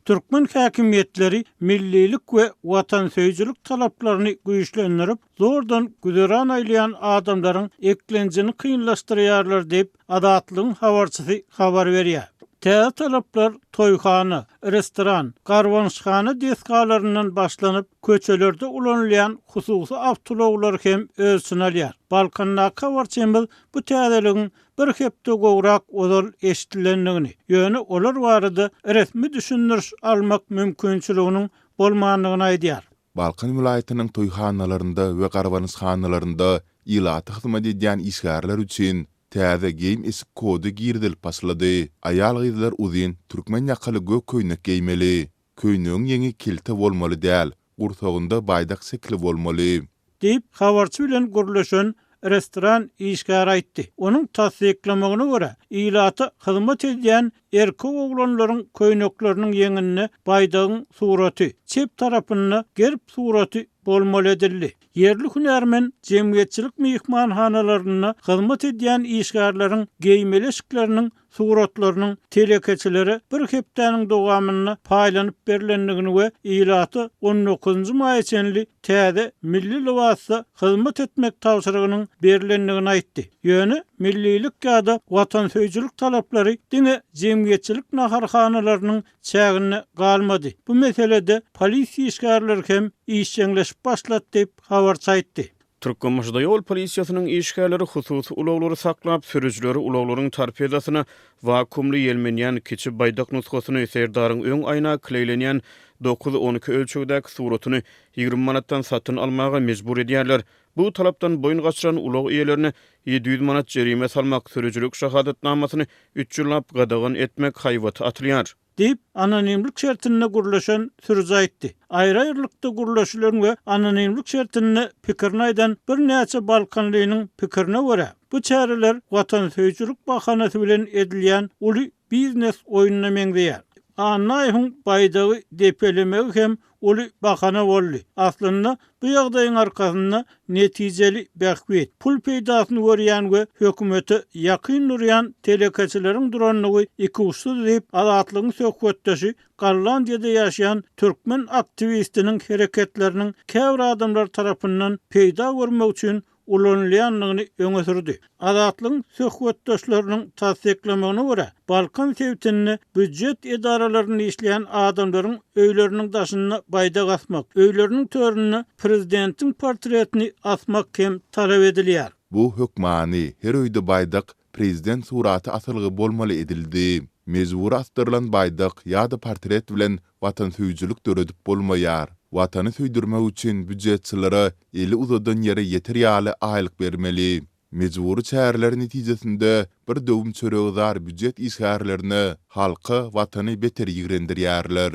Türkmen häkimetleri millilik we watansöýçülük talaplaryny güýçlendirip, zordan güzeran aýlayan adamlaryň eklenjini kynlaşdyrýarlar diýip Adatlygyň habarçysy habar berýär. Täze talaplar toýhana, restoran, garwanşhana deskalarynyň başlanyp köçelerde ulanylýan hususy awtologlar hem ölçün alýar. Balkanna habarçymyz bu täzeligiň bir hepde gowrak ozal eşitilendigini, ýöne olar barada resmi düşündiriş almak mümkinçiliginiň bolmanlygyny aýdýar. Balkan vilayatynyň toýhanalarynda we garwanşhanalarynda ýylaty hyzmat edýän işgärler üçin täze geyim esik kody girdilip başlady. Aýal gyzlar uzyn türkmen ýakaly gök köýnek geýmeli. Köýnüň ýeňi kilte bolmaly däl, gursagynda baýdak sekli bolmaly diýip habarçy bilen gürleşen restoran işgär aýtdy. Onuň tasdiklamagyna görä, ýylaty hyzmat edýän erkek oglanlaryň köýnekleriniň ýeňine baýdagyň suraty, çep tarapyny gerp suraty bolmaly edildi. Yerli hünärmen jemgyýetçilik mihmanhanalaryna hyzmat edýän işgärleriň geýmeleşikleriniň suratlarynyň telekeçileri bir hepdäniň dowamyna paýlanyp berilendigini we ýylaty 19-njy maý içenli täze milli libasda hyzmat etmek tawsyrygynyň berilendigini aýtdy. Ýöne millilik ýa-da watansöýçülük talaplary diňe jemgyýetçilik naharhanalarynyň çägine galmady. Bu meselede polisiýa işgärleri hem işçileşip başlady diýip habarçy aýtdy. Türkmenmejde ýol polisiýasynyň işgärleri hususy uloglary saklap, sürüjleri uloglaryň torpedasyna vakuumly ýelmenýän kiçi baýdak nusgasyny serdaryň öň aýna kileýlenýän 9-12 ölçegdäki suratyny 20 manatdan satyn almaga mejbur edýärler. Bu talapdan boyun gaçyran ulog iýelerini 700 manat jerime salmak, sürüjülük şahadatnamasyny 3 ýyllap gadagan etmek haýwaty atylýar diýip anonimlik şertine gürleşen sürüji aýtdy. Aýry-aýrylykda gürleşilen we anonimlik şertine pikirini aýdan bir näçe Balkanlynyň pikirine görä, bu çäreler watansöýçülük bahanasy bilen edilýän uly biznes oýunyna meňzeýär. Annaýyň baýdagy depelemek hem uly bahana boldy. Aslynda bu ýagdaýyň arkasynda netijeli bähwet, pul peýdasyny görýän we hökümete ýakyn durýan telekeçileriň duranlygy iki ussuz diýip Adatlygyň söhbetdeşi Garlandiýada ýaşaýan türkmen aktivistiniň hereketleriniň käbir adamlar tarapyndan peýda görmek üçin ulanylýanlygyny öňe sürdi. Adatlygyň söhbetdeşleriniň tasdiklamagyna görä, Balkan sewtini büdjet edaralaryny işleýän adamlaryň öýleriniň daşyna baýda gasmak, öýleriniň törüne prezidentiň portretini asmak hem talap edilýär. Bu hökmany her öýde baýdak prezident suraty asylgy bolmaly edildi. Mezbur astyrılan baýdak ýa-da portret bilen watansöýçülük döredip bolmaýar. Watany süýdürmek üçin büdjetçilere eli uzadan ýere ýeter ýaly aýlyk bermeli. Mejburi çäreler netijesinde bir döwüm çöregizar büdjet işgärlerini halka watany beter ýigrendirýärler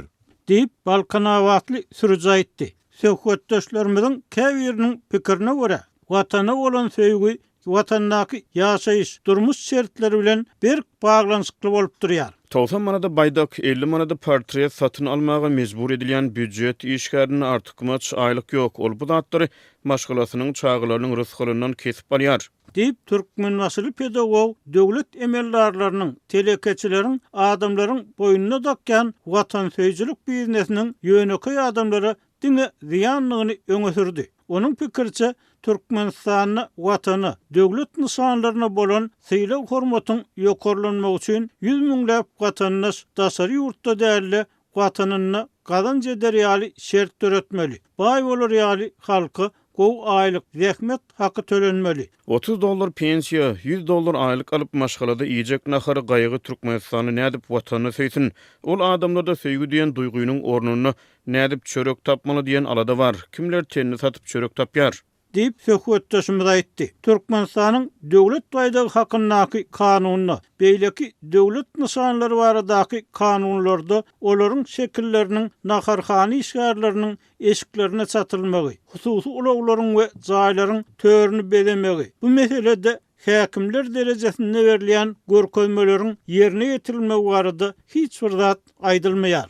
diýip Balkan awatly sürüji aýtdy. Söhbetdeşlerimiziň käbiriniň pikirine görä, watana bolan söýgü watandaky ýaşaýyş, durmuş şertleri bilen bir baglanyşykly bolup durýar. 90 manada baýdak, 50 manada portret satyn almaga mejbur edilýän büdjet işgärine artykmaç aýlyk ýok. Ol bu datlary maşgalasynyň çağılarynyň rızkylyndan kesip alýar diýip türkmen wasyly pedagog döwlet emeldarlarynyň, telekeçileriň, adamlaryň boýnuna dakýan watansöýçülük biznesiniň ýöneki adamlara diňe ziýanlygyny öňe sürdi. Onun pikirçe Türkmenistanyň watany, döwlet nişanlaryna bolan syýlak hormatyň ýokarlanmagy üçin 100 miňläp watandaş daşary ýurtda däli watanyny gazanç ederýäli şert töretmeli. Baý bolar ýaly halky gow aýlyk zähmet haky tölenmeli. $30 pensiya, $100 aýlyk alyp maşgalada ýejek nahary gaýgy Türkmenistany nädip watany söýsün. Ol adamlarda söýgü diýen duýgunyň ornuny nädip çörek tapmaly diýen alada bar. Kimler tenni satyp çörek tapýar diýip söhbetdeşimiz aýtdy. Türkmenistanyň döwlet baýdagy hakyndaky kanunyny, beýleki döwlet nişanlary baradaky kanunlarda olaryň şekilleriniň naharhany işgärleriniň eşiklerine çatylmagy, hususy ulaglaryň we jaýlaryň törüni bezemegi. Bu meselede häkimler derejesinde berilýän görkezmeleriň ýerine ýetirilmegi barada hiç bir zat aýdylmaýar.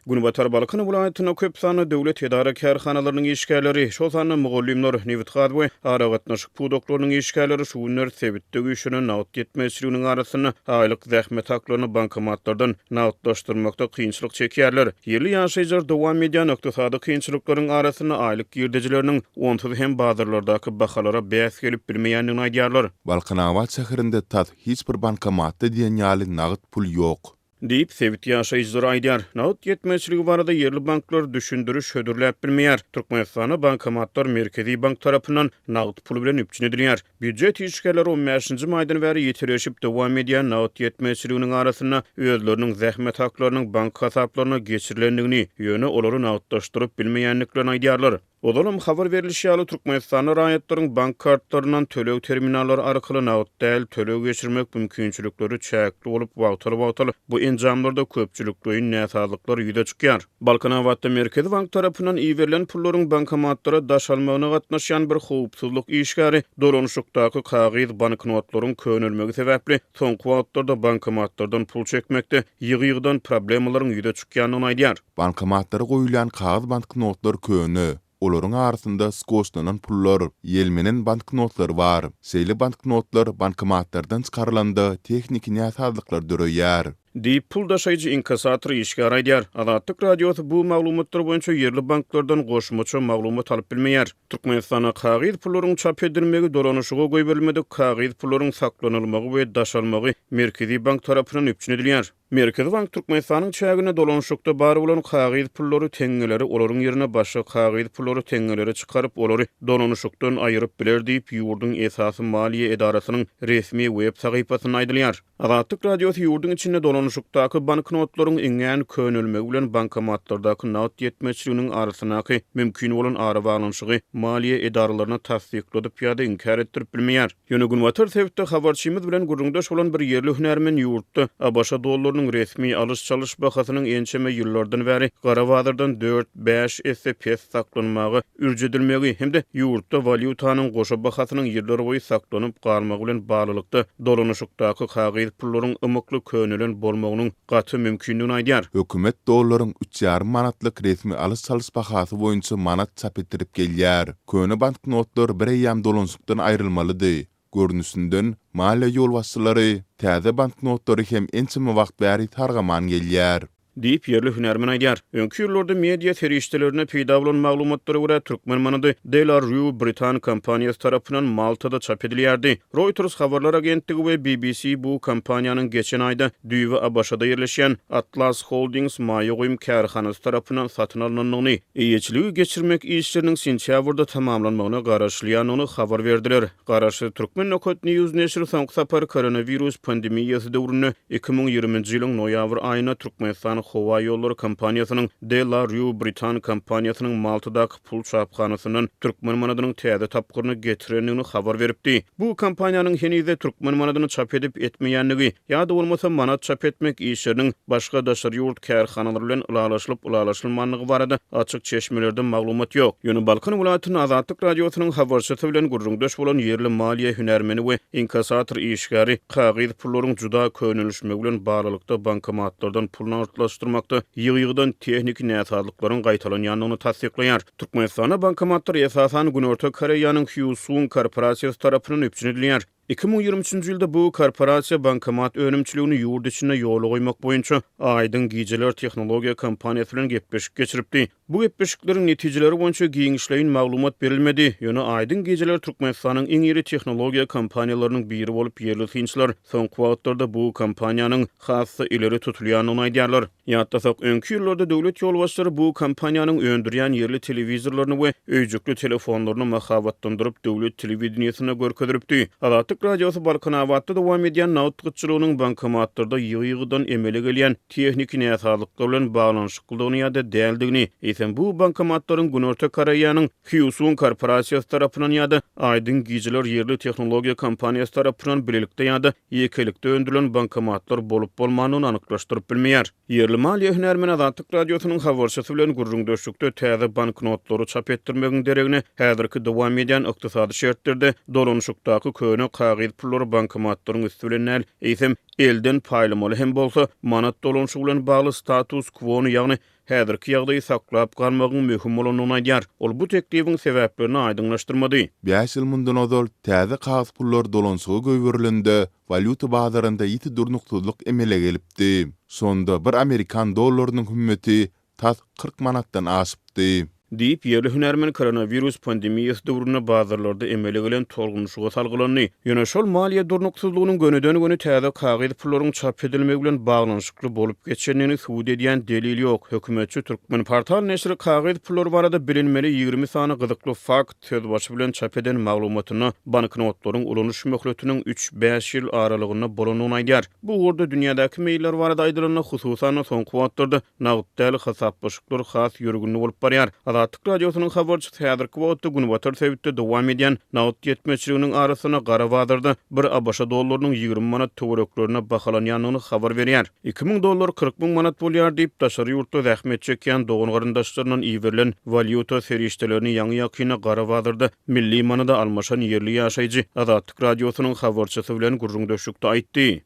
Günbatar Balkan vilayatyna köp sanly döwlet edara kärhanalarynyň işgärleri, şol sanly mugullimler, Newitgad we aragatnaşyk pudoklarynyň işgärleri şu günler sebitdegi işini nağıt etmezçiliginiň arasyny aýlyk zähmet haklaryny bankomatlardan nağıtlaşdyrmakda kynçylyk çekýärler. Yerli ýaşaýjylar dowam edýän ykdysady kynçylyklaryň arasyny aýlyk girdijileriniň onsuz hem bazarlardaky bahalara bäs gelip bilmeýändigini aýdýarlar. Balkanawat şäherinde tat hiç bir bankomatda diýen ýaly nagyt pul ýok. Deyip sevit ýaşaýjylar aýdýar. Nağıt yetmezçiligi barada yerli banklar düşündürüş hödürläp bilmeýär. Türkmenistana bankomatlar Merkezi Bank tarapyndan nağıt pul bilen üpçün edilýär. Büdjet işgärleri 15-nji maýdan bäri ýetireşip dowam edýän nağıt yetmezçiliginiň arasyna özleriniň zähmet haklarynyň bank hasaplaryna geçirilendigini, ýöne olary nağıtlaşdyryp bilmeýänliklerini aýdýarlar. Olalım habar verilişi Türkmenistan raýatlaryň bank kartlarynyň tölew terminallary arkaly nağıt däl tölew geçirmek mümkinçilikleri çäkli bolup wagtary bu enjamlarda köpçülikliň näsatlyklar ýüze çykýar. Balkanawatda Merkezi Bank tarapyndan iýerilen pullaryň bankomatlara daşalmagyna gatnaşýan bir howpsuzlyk işgäri dolanşykdaky kagyz banknotlaryň könülmegi sebäpli soňky wagtlarda bankomatlardan pul çekmekde ýygy-ýygydan problemalaryň ýüze çykýanyny aýdýar. Bankomatlara goýulan kagyz banknotlar köni. Olaryň arasynda skoşlanan pullar, ýelmenen banknotlary bar. Seýle banknotlar bankomatlardan çykarylanda tehnik näsatlyklar döreýär. Deyip pul daşaýjy inkasator işgär aýdýar. Azatlyk radiosu bu maglumatlar boýunça yerli banklardan goşmaça maglumat alyp bilmeýär. Türkmenistana kagyz pullaryň çap edilmegi dolanışyga goý berilmedi. Kagyz pullaryň saklanylmagy we daşalmagy Merkezi Bank tarapyndan üpçün edilýär. Merkezi Bank Türkmenistanyň çägine dolanşykda bar bolan kagyz pullary teňgeleri olaryň ýerine başga kagyz pullary teňgeleri çykaryp olary dolanşykdan aýryp biler diýip ýurdun esasy maliýe edarasynyň resmi web sahypasyna aýdylýar. Azatlyk radiosu ýurdun içinde dolanşykdaky banknotlaryň iňen könülmegi bilen bankomatlardaky nağıt yetmezçiliginiň arasynaky mümkin bolan ara baglanyşygy maliýe edaralaryna tasdikledik ýa-da inkar etdirip bilmeýär. Ýöne Günbatar sebitde habarçymyz bilen gurrundaş bolan bir yerli hünärmen ýurtda abaşa dollarynyň resmi alış çalış bahasynyň ençeme ýyllardan bäri Garawazardan 4-5 SPS saklanmagy ürjedilmegi hem de ýurtda valyutanyň goşa bahasynyň ýyllary boýy saklanyp galmagy bilen baglanykda dolanşykdaky kagyz pullaryň ymykly könülen bolmagynyň gaty mümkinligini aýdýar. Hökümet dollaryň 3,5 manatlyk resmi alış çalış bahasy boýunça manat çap etdirip gelýär. Köni banknotlar bir ýam dolanşykdan aýrylmalydy. Görnüsünden maliýe ýolbaşçylary täze banknotlary hem ençeme wagt bäri targaman gelýär. Deyip yerli hünärmen aýdýar. Öňki ýyllarda media ferişdelerine peýda bolan maglumatlary görä Türkmenmanyny Delarue Britan kompaniýasy tarapyndan Maltada çap edilýärdi. Reuters habarlar agentligi we BBC bu kompaniýanyň geçen aýda düýwe Abaşada ýerleşýän Atlas Holdings maýa kärhanasy tarapyndan satyn alynanyny, eýeçiligi geçirmek işleriniň sentýabrda tamamlanmagyna garaşlýanyny habar berdiler. Garaşy Türkmen Nokot News neşri soňky sapar koronavirus pandemiýasy döwründe 2020-nji ýylyň noýabr aýyna Türkmenistan Hova Ýolları kompaniýasynyň Delarue Britan kompaniýasynyň Maltadaky pul çapkanasynyň Türkmenmanynyň täze tapgyryny getirenligini habar beripdi. Bu kompaniýanyň henüze Türkmenmanyny çap edip etmeýänligi ýa-da bolmasa manat çap etmek işleriniň başga daşar ýurt kärhanalary bilen ulalaşylmanlygy barada açyk çeşmelerde maglumat ýok. Ýöne Balkan vilayatynyň Azatlyk radiosynyň habarçysy bilen gurrundaş bolan yerli maliýe hünärmeni we inkasator işgäri kagyz pullaryň juda könülüşmegi bilen baglykda bankomatlardan pulny ýygydan tehnik näsatlykların gaýtalanýanyny tasdikleýär. Türkmenistana bankomatlar esasan Günorta Koreýanyň Hyosung korporasiýasy tarapyndan üpçün edilýär. 2023-nji ýylda bu korporasiýa bankomat önümçiligini ýurt içinde ýola goýmak boýunça Aydın Gijeler Tehnologiýa kompaniýasy bilen gepleşik geçiripdi. Bu gepleşikleriň netijeleri boýunça giňişleýin maglumat berilmedi. Ýöne Aydın Gijeler Türkmenistanyň iň ýeri tehnologiýa kompaniýalarynyň biri bolup ýerli synçylar soňky wagtlarda bu kompaniýanyň hasy ileri tutulýanyny aýdýarlar. Ýa-da öňki ýyllarda döwlet ýolbaşçylary bu kompaniýanyň öndürýän ýerli telewizorlaryny we öýjükli telefonlaryny mahabatlandyryp döwlet telewizioniýasyna görkezdiripdi. Azatlyk radiosu Balkanawatda dowam edýän nağıtgyçylygynyň bankomatlarda ýygy-ýygydan emele gelýän tehnik näsatlyklar bilen baglanyşyklygyny ýa-da däldigini, esen bu bankomatlaryň Günorta Koreýanyň Hyosung korporasiýasy tarapyndan ýa-da Aydın Gijeler ýerli tehnologiýa kompaniýasy tarapyndan bilelikde ýa-da ýekelikde öndürilen bankomatlar bolup bolmanyny anyklaşdyryp bilmeýär. Yerli maliýe hünärmeni Azatlyk radiosynyň habarçysy bilen gurrundaşlykda täze banknotlary çap etdirmegiň deregine häzirki dowam edýän ykdysady şertlerde dolanşykdaky köne kagyz pullary bankomatlaryň üstüne eýsem elden paýlamaly hem bolsa manat dolanşy bilen bagly status quo-nu ýagny häzirki ýagdaýy saklap galmagyň möhüm bolanyny aýdýar. Ol bu teklibiň sebäplerini aýdyňlaşdyrmady. 5 ýyl mundan ozal täze kağız pullar dolanşygy göýberilende valyuta bazarynda ýiti durnuksyzlyk emele gelipdi. Sonda bir Amerikan dollarynyň hümmeti tas 40 manatdan aşypdy. Diýip Ýerli hünärmen koronavirus pandemiýasy döwründe bazarlarda emele gelen torgunşyga salgylandy. Ýöne şol maliýe durnuksyzlygynyň göneden-göne täze kagyz pullaryň çap edilmegi bilen baglanyşykly bolup geçenini suwd edýän delil ýok. Hökümetçi Türkmen portal neşri kagyz pullary barada bilinmeli 20 sany gyzykly fakt söz başı bilen çap eden maglumatyny banknotlaryň ulanyş möhletiniň 3-5 ýyl aralygyna bolanyny aýdýar. Bu urda dünýädäki meýiller barada aýdylyny hususan soňky wagtlarda nagdyly hesaplaşyklar has ýörgünli bolup barýar. Atatürk radiosynyň habarçysy häzirki wagtda Günbatar sebitde dowam edýän nagdy ýetmeçiliginiň arasyna gara bazarda bir ABŞ dollarynyň 20 manat töwereklerine bahalanýanyny habar berýär. 2000 dollar 40 000 manat bolýar diýip daşary ýurtda zähmet çekýän dogan garyndaşlarynyň iýerilen valyuta serişdelerini ýaňy ýakyna gara bazarda milli manada almaşan ýerli ýaşaýjy Atatürk radiosynyň habarçysy bilen gurrun döşükde aýtdy.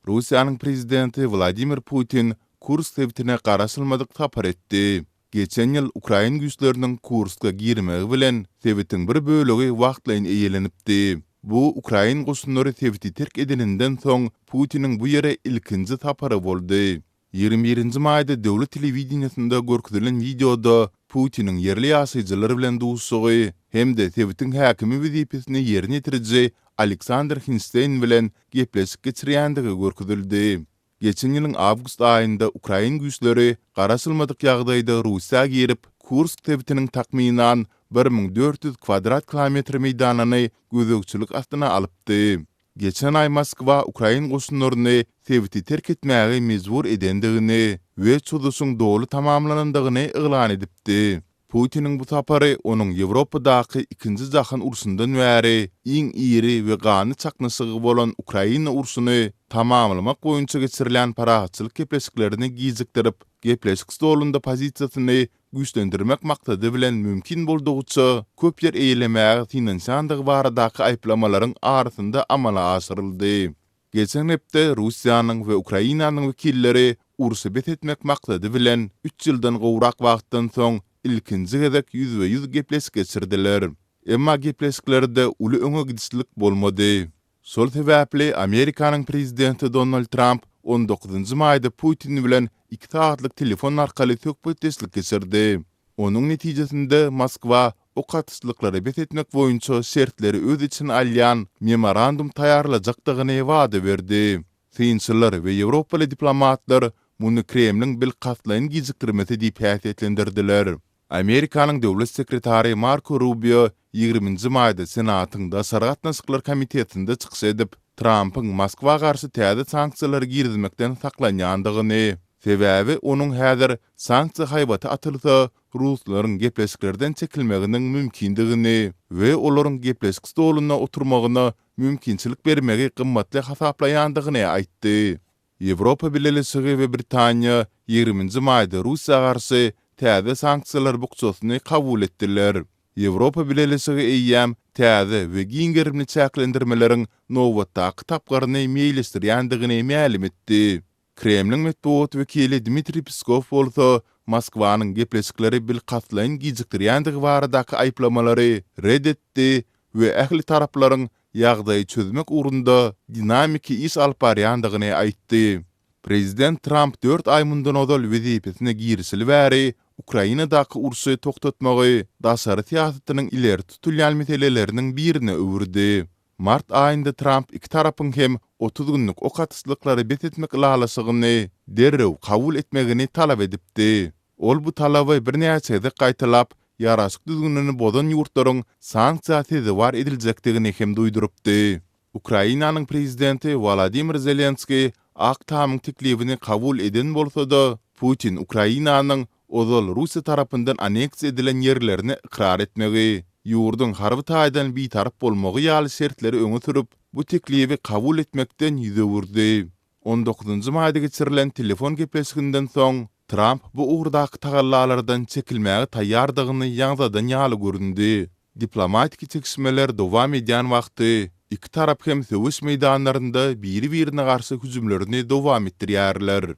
Rusiýanyň prezidenti Vladimir Putin Kursk sebitine garaşylmadyk tapar etdi. Geçen ýyl Ukraina güýçleriniň Kurska girmegi bilen sebitiň bir bölegi wagtlaýyn eýelenipdi. Bu Ukraina goşunlary sebiti terk edilenden soň Putiniň bu ýere ilkinji tapary boldy. 21-nji maýda döwlet telewizionyasynda görkezilen videoda Putiniň ýerli ýaşaýjylary bilen duşugy hemde sebitiň häkimi wezipesini ýerine ýetiriji Aleksandr Hinstein bilen gepleşik geçirýändigi görkezildi. Geçen ýylyň awgust aýynda Ukraina güýçleri garaşylmadyk ýagdaýda Russiýa girip Kursk sebitiniň takminan 1400 kvadrat kilometr meýdanyny gözegçilik astyna alypdy. Geçen ay Moskwa Ukraina goşunlaryny sebiti terk etmäge mejbur edendigini we çudusyň dogly tamamlanandygyny eglan edipdi. Putiniň bu tapary onuň Ýewropadaky ikinji jahan urusyndan bäri iň iri we gany çaknysy bolan Ukraina urusyny tamamlamak boýunça geçirilen parahatçylyk gepleşiklerini gizikdirip, gepleşik stolunda pozisiýasyny güýçlendirmek maksady bilen mümkin boldugyça köp ýer eýlemäge finansiýandygy baradaky aýplamalaryň arasynda amala aşyryldy. Geçen hepde Russiýanyň we Ukrainanyň wekilleri urusy bethetmek maksady bilen 3 ýyldan gowrak wagtdan soň ilkinji gezek yüz gepleşik geçirdiler. Emma gepleşiklerde uly öňe gidişlik bolmady. Sol sebäpli Amerikanyň prezidenti Donald Trump 19-njy maýda Putin bilen 2 saatlyk telefon arkaly söhbetdeşlik geçirdi. Onuň netijesinde Moskwa o katyslyklary bethetmek boýunça şertleri öz için alýan memorandum taýarlajakdygyny wada berdi. Synçylar we Ýewropaly diplomatlar muny Kremliň bil katlaýyn gizikdirmesi diýip häsiýetlendirdiler. Amerikanyň döwlet sekretary Marco Rubio 20-nji maýda Senatyňda Sargatnaşyklar komitetinde çykyş edip, Trump'yň Moskwa garşy täze sanksiýalar girizmekden saklanýandygyny, sebäbi onuň häzir sanksiýa haýbaty atylsa Ruslaryň gepleşiklerden çekilmeginiň mümkindigini we olaryň gepleşik stoluna oturmagyna mümkinçilik bermegi gymmatly hasaplaýandygyny aýtdy. Ýewropa Birleşigi we Britaniýa 20-nji maýda Russiýa garşy täze sanksiýalar bukçasyny kabul etdiler. Ýewropa Birleşigi eýýäm täze we giňgerimli çäklendirmeleriň nowatdaky tapgaryny meýleşdirýändigini ma'lum etdi. Kremliň medeniýet wekili Dmitri Peskov bolsa Moskwanyň gepleşikleri bil katlaýyn gizikdirýändigi baradaky aýplamalary reddetdi we ähli taraplaryň ýagdaýy çözmek urunda dinamiki iş alyp barýandygyny aýtdy. Prezident Trump 4 ay mundan ozal wezipesine girişili bäri Ukrainadaky urusy toktatmagy daşary siýasatynyň ileri tutulýan meseleleriniň birine öwürdi. Mart aýynda Trump iki tarapyň hem 30 günlük o katyslyklary bethetmek lalasygyny derrew kabul etmegini talap edipdi. Ol bu talaby bir näçe gaýtalap, ýaraşyk düzgünlüğini bozan ýurtlaryň sanksiýa tezewar ediljekdigini hem duýdurypdy. Ukrainanyň prezidenti Volodymyr Zelenski Aktamyň teklibini kabul eden bolsa-da, Putin Ukrainanyň ozal Russiýa tarapyndan aneksiýa edilen ýerlerini ikrar etmegi, ýurdun harby taýdan bitarap bolmagy ýaly şertleri öňe sürüp, bu teklibi kabul etmekden ýüze wurdy. 19-njy maýda geçirilen telefon gepleşiginden soň Trump bu uğurdaky tagallalardan çekilmäge taýýardygyny ýagdadan ýaly göründi. Diplomatik çekişmeler dowam edýän wagty iki tarap hem söwüş meydanlarynda biri-birine garşy hüjümlerini dowam etdirýärler.